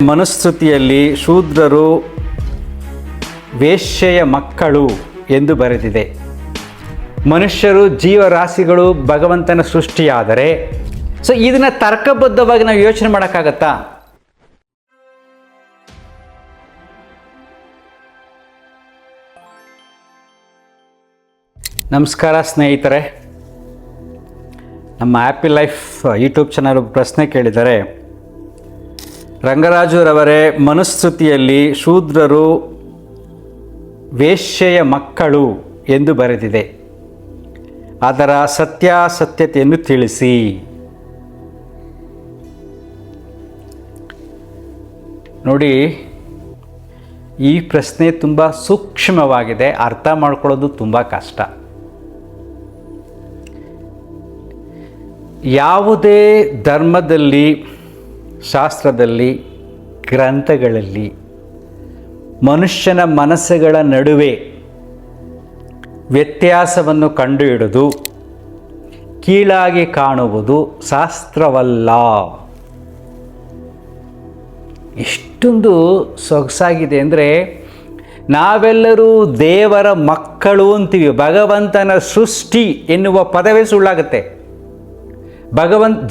ಮನುಸ್ಮೃತಿಯಲ್ಲಿ ಶೂದ್ರರು ವೇಶ್ಯೆಯ ಮಕ್ಕಳು ಎಂದು ಬರೆದಿದೆ. ಮನುಷ್ಯರು ಜೀವರಾಶಿಗಳು ಭಗವಂತನ ಸೃಷ್ಟಿಯಾದರೆ ಇದನ್ನು ತರ್ಕಬದ್ಧವಾಗಿ ನಾವು ಯೋಚನೆ ಮಾಡೋಕ್ಕಾಗತ್ತಾ? ನಮಸ್ಕಾರ ಸ್ನೇಹಿತರೆ, ನಮ್ಮ ಹ್ಯಾಪಿ ಲೈಫ್ ಯೂಟ್ಯೂಬ್ ಚಾನಲ್ ಪ್ರಶ್ನೆ ಕೇಳಿದರೆ, ರಂಗರಾಜುರವರೇ, ಮನುಸ್ಮೃತಿಯಲ್ಲಿ ಶೂದ್ರರು ವೇಶ್ಯೆಯ ಮಕ್ಕಳು ಎಂದು ಬರೆದಿದೆ. ಅದರ ಸತ್ಯಾಸತ್ಯತೆಯನ್ನು ತಿಳಿಸಿ. ನೋಡಿ, ಈ ಪ್ರಶ್ನೆ ತುಂಬ ಸೂಕ್ಷ್ಮವಾಗಿದೆ, ಅರ್ಥ ಮಾಡ್ಕೊಳ್ಳೋದು ತುಂಬ ಕಷ್ಟ. ಯಾವುದೇ ಧರ್ಮದಲ್ಲಿ, ಶಾಸ್ತ್ರದಲ್ಲಿ, ಗ್ರಂಥಗಳಲ್ಲಿ ಮನುಷ್ಯನ ಮನಸ್ಸುಗಳ ನಡುವೆ ವ್ಯತ್ಯಾಸವನ್ನು ಕಂಡುಹಿಡಿದು ಕೀಳಾಗಿ ಕಾಣುವುದು ಶಾಸ್ತ್ರವಲ್ಲ. ಎಷ್ಟೊಂದು ಸೊಗಸಾಗಿದೆ ಅಂದರೆ, ನಾವೆಲ್ಲರೂ ದೇವರ ಮಕ್ಕಳು ಅಂತೀವಿ. ಭಗವಂತನ ಸೃಷ್ಟಿ ಎನ್ನುವ ಪದವೇ ಸುಳ್ಳಾಗುತ್ತೆ.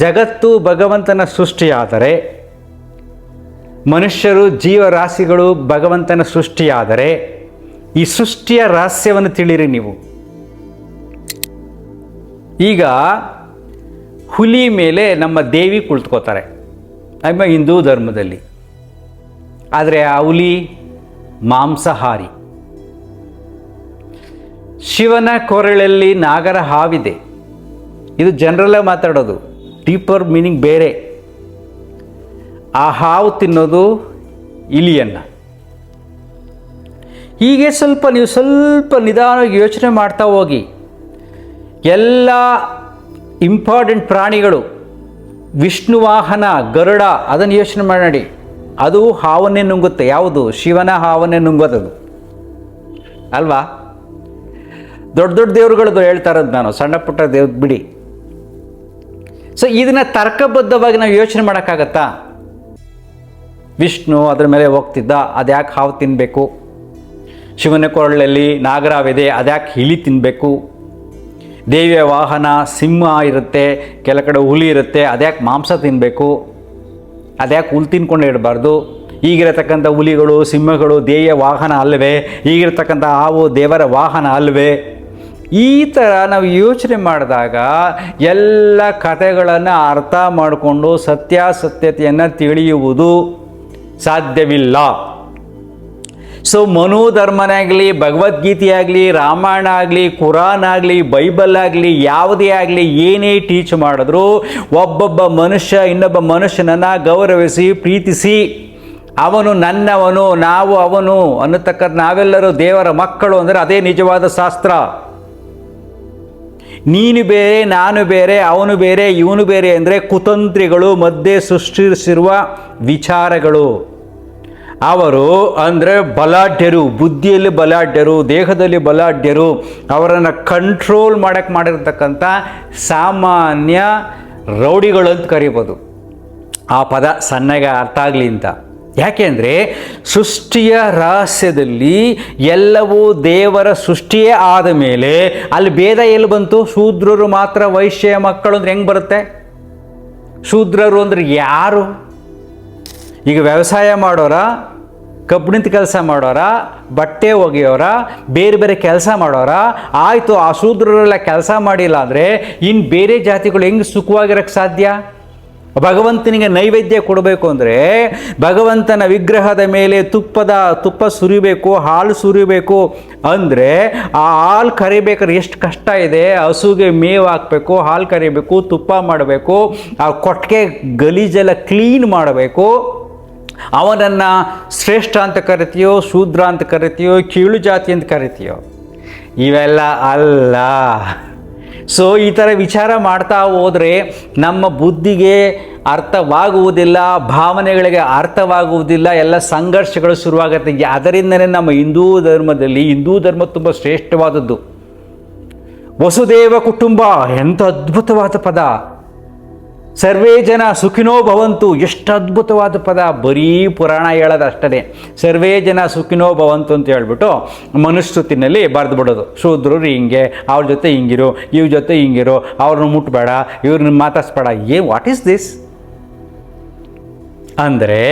ಜಗತ್ತು ಭಗವಂತನ ಸೃಷ್ಟಿಯಾದರೆ, ಮನುಷ್ಯರು ಜೀವರಾಶಿಗಳು ಭಗವಂತನ ಸೃಷ್ಟಿಯಾದರೆ, ಈ ಸೃಷ್ಟಿಯ ರಹಸ್ಯವನ್ನು ತಿಳಿರಿ ನೀವು. ಈಗ ಹುಲಿ ಮೇಲೆ ನಮ್ಮ ದೇವಿ ಕುಳಿತುಕೋತಾರೆ ನಮ್ಮ ಹಿಂದೂ ಧರ್ಮದಲ್ಲಿ. ಆದರೆ ಆ ಹುಲಿ ಮಾಂಸಾಹಾರಿ. ಶಿವನ ಕೊರಳಲ್ಲಿ ನಾಗರ ಹಾವಿದೆ. ಇದು ಜನರಲ್ಲೇ ಮಾತಾಡೋದು, ಡೀಪರ್ ಮೀನಿಂಗ್ ಬೇರೆ. ಆ ಹಾವು ತಿನ್ನೋದು ಇಲಿಯನ್ನು. ಹೀಗೆ ನೀವು ಸ್ವಲ್ಪ ನಿಧಾನವಾಗಿ ಯೋಚನೆ ಮಾಡ್ತಾ ಹೋಗಿ. ಎಲ್ಲ ಇಂಪಾರ್ಟೆಂಟ್ ಪ್ರಾಣಿಗಳು, ವಿಷ್ಣು ವಾಹನ ಗರುಡ, ಅದನ್ನು ಯೋಚನೆ ಮಾಡಿ. ಅದು ಹಾವನ್ನೇ ನುಂಗುತ್ತೆ. ಯಾವುದು? ಶಿವನ ಹಾವನ್ನೇ ನುಂಗೋದದು ಅಲ್ವಾ? ದೊಡ್ಡ ದೊಡ್ಡ ದೇವರುಗಳದ್ದು ಹೇಳ್ತಾ ಇರೋದು ನಾನು, ಸಣ್ಣ ಪುಟ್ಟ ದೇವ್ರು ಬಿಡಿ. ಇದನ್ನು ತರ್ಕಬದ್ಧವಾಗಿ ನಾವು ಯೋಚನೆ ಮಾಡೋಕ್ಕಾಗತ್ತಾ? ವಿಷ್ಣು ಅದರ ಮೇಲೆ ಹೋಗ್ತಿದ್ದ, ಅದ್ಯಾಕೆ ಹಾವು ತಿನ್ನಬೇಕು? ಶಿವನ ಕೊರಳಲ್ಲಿ ನಾಗರಾವಿದೆ, ಅದ್ಯಾಕೆ ಇಲಿ ತಿನ್ನಬೇಕು? ದೇವಿಯ ವಾಹನ ಸಿಂಹ ಇರುತ್ತೆ, ಕೆಲ ಕಡೆ ಹುಲಿ ಇರುತ್ತೆ, ಅದ್ಯಾಕೆ ಮಾಂಸ ತಿನ್ನಬೇಕು? ಅದ್ಯಾಕೆ ಹುಲ್ ತಿನ್ಕೊಂಡು ಇಡಬಾರ್ದು? ಈಗಿರತಕ್ಕಂಥ ಹುಲಿಗಳು, ಸಿಂಹಗಳು ದೇವಿಯ ವಾಹನ ಅಲ್ಲವೇ? ಈಗಿರತಕ್ಕಂಥ ಹಾವು ದೇವರ ವಾಹನ ಅಲ್ಲವೇ? ಈ ಥರ ನಾವು ಯೋಚನೆ ಮಾಡಿದಾಗ ಎಲ್ಲ ಕಥೆಗಳನ್ನು ಅರ್ಥ ಮಾಡಿಕೊಂಡು ಸತ್ಯಾಸತ್ಯತೆಯನ್ನು ತಿಳಿಯುವುದು ಸಾಧ್ಯವಿಲ್ಲ. ಮನೋಧರ್ಮನೇ ಆಗಲಿ, ಭಗವದ್ಗೀತೆಯಾಗಲಿ, ರಾಮಾಯಣ ಆಗಲಿ, ಕುರಾನ್ ಆಗಲಿ, ಬೈಬಲ್ ಆಗಲಿ, ಯಾವುದೇ ಆಗಲಿ, ಏನೇ ಟೀಚ್ ಮಾಡಿದ್ರು ಒಬ್ಬೊಬ್ಬ ಮನುಷ್ಯ ಇನ್ನೊಬ್ಬ ಮನುಷ್ಯನನ್ನು ಗೌರವಿಸಿ ಪ್ರೀತಿಸಿ, ಅವನು ನನ್ನವನು, ನಾವು ಅವನು ಅನ್ನತಕ್ಕಂಥ, ನಾವೆಲ್ಲರೂ ದೇವರ ಮಕ್ಕಳು ಅಂದರೆ ಅದೇ ನಿಜವಾದ ಶಾಸ್ತ್ರ. ನೀನು ಬೇರೆ, ನಾನು ಬೇರೆ, ಅವನು ಬೇರೆ, ಇವನು ಬೇರೆ ಅಂದರೆ ಕುತಂತ್ರಿಗಳು ಮಧ್ಯೆ ಸೃಷ್ಟಿಸಿರುವ ವಿಚಾರಗಳು. ಅವರು ಅಂದರೆ ಬಲಾಢ್ಯರು, ಬುದ್ಧಿಯಲ್ಲಿ ಬಲಾಢ್ಯರು, ದೇಹದಲ್ಲಿ ಬಲಾಢ್ಯರು. ಅವರನ್ನು ಕಂಟ್ರೋಲ್ ಮಾಡೋಕ್ಕೆ ಮಾಡಿರ್ತಕ್ಕಂಥ ಸಾಮಾನ್ಯ ರೌಡಿಗಳು ಅಂತ ಕರಿಬೋದು. ಆ ಪದ ಸಣ್ಣಗೆ ಅರ್ಥ ಆಗಲಿ ಅಂತ. ಯಾಕೆಂದರೆ ಸೃಷ್ಟಿಯ ರಹಸ್ಯದಲ್ಲಿ ಎಲ್ಲವೂ ದೇವರ ಸೃಷ್ಟಿಯೇ ಆದ ಮೇಲೆ ಅಲ್ಲಿ ಭೇದ ಎಲ್ಲಿ ಬಂತು? ಶೂದ್ರರು ಮಾತ್ರ ವೈಶ್ಯ ಮಕ್ಕಳು ಅಂದರೆ ಹೆಂಗೆ ಬರುತ್ತೆ? ಶೂದ್ರರು ಅಂದರೆ ಯಾರು? ಈಗ ವ್ಯವಸಾಯ ಮಾಡೋರ, ಕಬ್ಬಿಣದ ಕೆಲಸ ಮಾಡೋರ, ಬಟ್ಟೆ ಒಗೆಯೋರ, ಬೇರೆ ಬೇರೆ ಕೆಲಸ ಮಾಡೋರ, ಆಯಿತು. ಆ ಶೂದ್ರರೆಲ್ಲ ಕೆಲಸ ಮಾಡಿಲ್ಲ ಅಂದರೆ ಇನ್ನು ಬೇರೆ ಜಾತಿಗಳು ಹೆಂಗೆ ಸುಖವಾಗಿರೋಕ್ಕೆ ಸಾಧ್ಯ? ಭಗವಂತನಿಗೆ ನೈವೇದ್ಯ ಕೊಡಬೇಕು ಅಂದರೆ ಭಗವಂತನ ವಿಗ್ರಹದ ಮೇಲೆ ತುಪ್ಪ ಸುರಿಬೇಕು, ಹಾಲು ಸುರಿಬೇಕು ಅಂದರೆ ಆ ಹಾಲು ಕರಿಬೇಕಾದ್ರೆ ಎಷ್ಟು ಕಷ್ಟ ಇದೆ. ಹಸುಗೆ ಮೇವು ಹಾಕಬೇಕು, ಹಾಲು ಕರಿಬೇಕು, ತುಪ್ಪ ಮಾಡಬೇಕು, ಆ ಕೊಟ್ಟಿಗೆ ಗಲೀಜೆಲ್ಲ ಕ್ಲೀನ್ ಮಾಡಬೇಕು. ಅವನನ್ನು ಶ್ರೇಷ್ಠ ಅಂತ ಕರಿತೀಯೋ, ಶೂದ್ರ ಅಂತ ಕರಿತೀಯೋ, ಕೀಳು ಜಾತಿ ಅಂತ ಕರಿತೀಯೋ? ಇವೆಲ್ಲ ಅಲ್ಲ. ಈ ಥರ ವಿಚಾರ ಮಾಡ್ತಾ ಹೋದರೆ ನಮ್ಮ ಬುದ್ಧಿಗೆ ಅರ್ಥವಾಗುವುದಿಲ್ಲ, ಭಾವನೆಗಳಿಗೆ ಅರ್ಥವಾಗುವುದಿಲ್ಲ, ಎಲ್ಲ ಸಂಘರ್ಷಗಳು ಶುರುವಾಗುತ್ತೆ. ಅದರಿಂದನೇ ನಮ್ಮ ಹಿಂದೂ ಧರ್ಮ ತುಂಬ ಶ್ರೇಷ್ಠವಾದದ್ದು. ವಸುದೇವ ಕುಟುಂಬ ಎಂಥ ಅದ್ಭುತವಾದ ಪದ. ಸರ್ವೇ ಜನ ಸುಖಿನೋ ಭವಂತು, ಎಷ್ಟು ಅದ್ಭುತವಾದ ಪದ, ಬರೀ ಪುರಾಣ ಹೇಳೋದು ಅಷ್ಟೇ. ಸರ್ವೇ ಜನ ಸುಖಿನೋ ಭವಂತು ಅಂತ ಹೇಳ್ಬಿಟ್ಟು ಮನುಸ್ಮೃತಿನಲ್ಲಿ ಬರೆದು ಬಿಡೋದು. ಶೂದ್ರರು ಹಿಂಗೆ, ಅವ್ರ ಜೊತೆ ಹಿಂಗಿರು, ಇವ್ರ ಜೊತೆ ಹಿಂಗಿರು, ಅವ್ರನ್ನ ಮುಟ್ಬೇಡ, ಇವ್ರನ್ನ ಮಾತಾಡಿಸ್ಬೇಡ. What is this? ಅಂದರೆ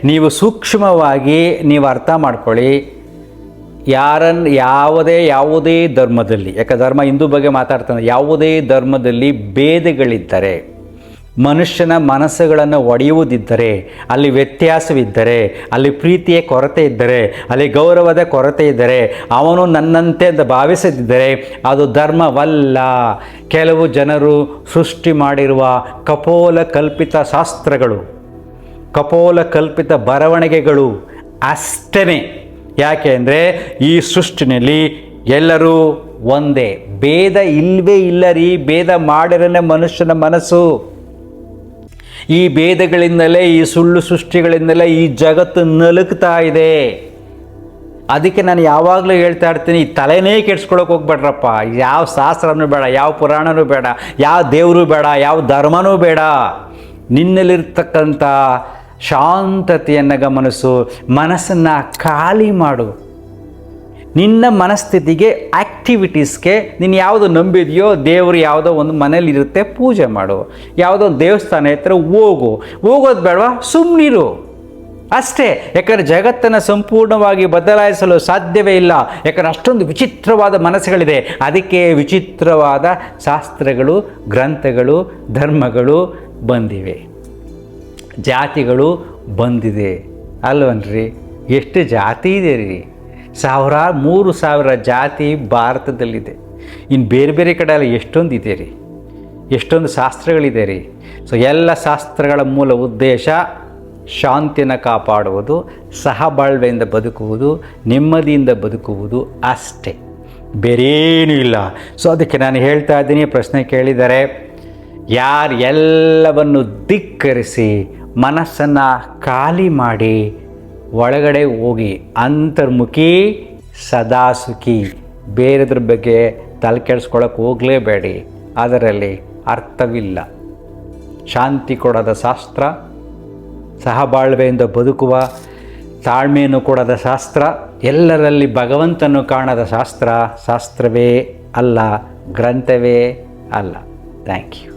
ನೀವು ಸೂಕ್ಷ್ಮವಾಗಿ ನೀವು ಅರ್ಥ ಮಾಡ್ಕೊಳ್ಳಿ. ಯಾವುದೇ ಧರ್ಮದಲ್ಲಿ, ಯಾಕೆ ಧರ್ಮ ಹಿಂದೂ ಬಗ್ಗೆ ಮಾತಾಡ್ತಾನೆ, ಯಾವುದೇ ಧರ್ಮದಲ್ಲಿ ಭೇದಗಳಿದ್ದರೆ, ಮನುಷ್ಯನ ಮನಸ್ಸುಗಳನ್ನು ಒಡೆಯುವುದಿದ್ದರೆ, ಅಲ್ಲಿ ವ್ಯತ್ಯಾಸವಿದ್ದರೆ, ಅಲ್ಲಿ ಪ್ರೀತಿಯ ಕೊರತೆ ಇದ್ದರೆ, ಅಲ್ಲಿ ಗೌರವದ ಕೊರತೆ ಇದ್ದರೆ, ಅವನು ನನ್ನಂತೆ ಅಂತ ಭಾವಿಸದಿದ್ದರೆ ಅದು ಧರ್ಮವಲ್ಲ. ಕೆಲವು ಜನರು ಸೃಷ್ಟಿ ಮಾಡಿರುವ ಕಪೋಲ ಕಲ್ಪಿತ ಶಾಸ್ತ್ರಗಳು, ಕಪೋಲ ಕಲ್ಪಿತ ಬರವಣಿಗೆಗಳು ಅಷ್ಟೇ. ಯಾಕೆ ಅಂದರೆ ಈ ಸೃಷ್ಟಿನಲ್ಲಿ ಎಲ್ಲರೂ ಒಂದೇ, ಭೇದ ಇಲ್ಲವೇ ಇಲ್ಲ ರೀ. ಭೇದ ಮಾಡಿರನೇ ಮನುಷ್ಯನ ಮನಸ್ಸು. ಈ ಭೇದಗಳಿಂದಲೇ, ಈ ಸುಳ್ಳು ಸೃಷ್ಟಿಗಳಿಂದಲೇ ಈ ಜಗತ್ತು ನಲುಗ್ತಾ ಇದೆ. ಅದಕ್ಕೆ ನಾನು ಯಾವಾಗಲೂ ಹೇಳ್ತಾ ಇರ್ತೀನಿ, ತಲೆನೇ ಕೆಡ್ಸ್ಕೊಳಕ್ಕೆ ಹೋಗ್ಬೇಡ್ರಪ್ಪ. ಯಾವ ಶಾಸ್ತ್ರನೂ ಬೇಡ, ಯಾವ ಪುರಾಣನೂ ಬೇಡ, ಯಾವ ದೇವರು ಬೇಡ, ಯಾವ ಧರ್ಮನೂ ಬೇಡ. ನಿನ್ನಲ್ಲಿರ್ತಕ್ಕಂಥ ಶಾಂತತೆಯನ್ನು ಗಮನಿಸು, ಮನಸ್ಸನ್ನು ಖಾಲಿ ಮಾಡು. ನಿನ್ನ ಮನಸ್ಥಿತಿಗೆ, ಆ್ಯಕ್ಟಿವಿಟೀಸ್ಗೆ ನೀನು ಯಾವುದು ನಂಬಿದೆಯೋ, ದೇವರು ಯಾವುದೋ ಒಂದು ಮನೇಲಿರುತ್ತೆ, ಪೂಜೆ ಮಾಡು. ಯಾವುದೋ ಒಂದು ದೇವಸ್ಥಾನ ಹತ್ರ ಹೋಗೋದು ಬೇಡವಾ, ಸುಮ್ಮನಿರು ಅಷ್ಟೇ. ಯಾಕಂದರೆ ಜಗತ್ತನ್ನು ಸಂಪೂರ್ಣವಾಗಿ ಬದಲಾಯಿಸಲು ಸಾಧ್ಯವೇ ಇಲ್ಲ. ಯಾಕಂದರೆ ಅಷ್ಟೊಂದು ವಿಚಿತ್ರವಾದ ಮನಸ್ಸುಗಳಿದೆ. ಅದಕ್ಕೆ ವಿಚಿತ್ರವಾದ ಶಾಸ್ತ್ರಗಳು, ಗ್ರಂಥಗಳು, ಧರ್ಮಗಳು ಬಂದಿವೆ, ಜಾತಿಗಳು ಬಂದಿದೆ ಅಲ್ವನ್ರಿ. ಎಷ್ಟು ಜಾತಿ ಇದೆ ರೀ, 3,000 ಜಾತಿ ಭಾರತದಲ್ಲಿದೆ. ಇನ್ನು ಬೇರೆ ಬೇರೆ ಕಡೆ ಎಲ್ಲ ಎಷ್ಟೊಂದು ಇದೆ ರೀ, ಎಷ್ಟೊಂದು ಶಾಸ್ತ್ರಗಳಿದೆ ರೀ. ಸೊ ಎಲ್ಲ ಶಾಸ್ತ್ರಗಳ ಮೂಲ ಉದ್ದೇಶ ಶಾಂತಿಯನ್ನು ಕಾಪಾಡುವುದು, ಸಹಬಾಳ್ವೆಯಿಂದ ಬದುಕುವುದು, ನೆಮ್ಮದಿಯಿಂದ ಬದುಕುವುದು ಅಷ್ಟೇ, ಬೇರೇನೂ ಇಲ್ಲ. ಸೊ ಅದಕ್ಕೆ ನಾನು ಹೇಳ್ತಾ ಇದ್ದೀನಿ, ಪ್ರಶ್ನೆ ಕೇಳಿದರೆ ಯಾರು ಎಲ್ಲವನ್ನು ಧಿಕ್ಕರಿಸಿ ಮನಸ್ಸನ್ನು ಖಾಲಿ ಮಾಡಿ ಒಳಗಡೆ ಹೋಗಿ ಅಂತರ್ಮುಖಿ ಸದಾ ಸುಖಿ, ಬೇರೆದ್ರ ಬಗ್ಗೆ ತಲೆ ಕೆಡಿಸ್ಕೊಳ್ಳೋಕೆ ಹೋಗಲೇಬೇಡಿ, ಅದರಲ್ಲಿ ಅರ್ಥವಿಲ್ಲ. ಶಾಂತಿ ಕೊಡೋದ ಶಾಸ್ತ್ರ, ಸಹಬಾಳ್ವೆಯಿಂದ ಬದುಕುವ ತಾಳ್ಮೆಯನ್ನು ಕೊಡೋದ ಶಾಸ್ತ್ರ, ಎಲ್ಲರಲ್ಲಿ ಭಗವಂತನು ಕಾಣದ ಶಾಸ್ತ್ರವೇ ಅಲ್ಲ, ಗ್ರಂಥವೇ ಅಲ್ಲ. Thank you.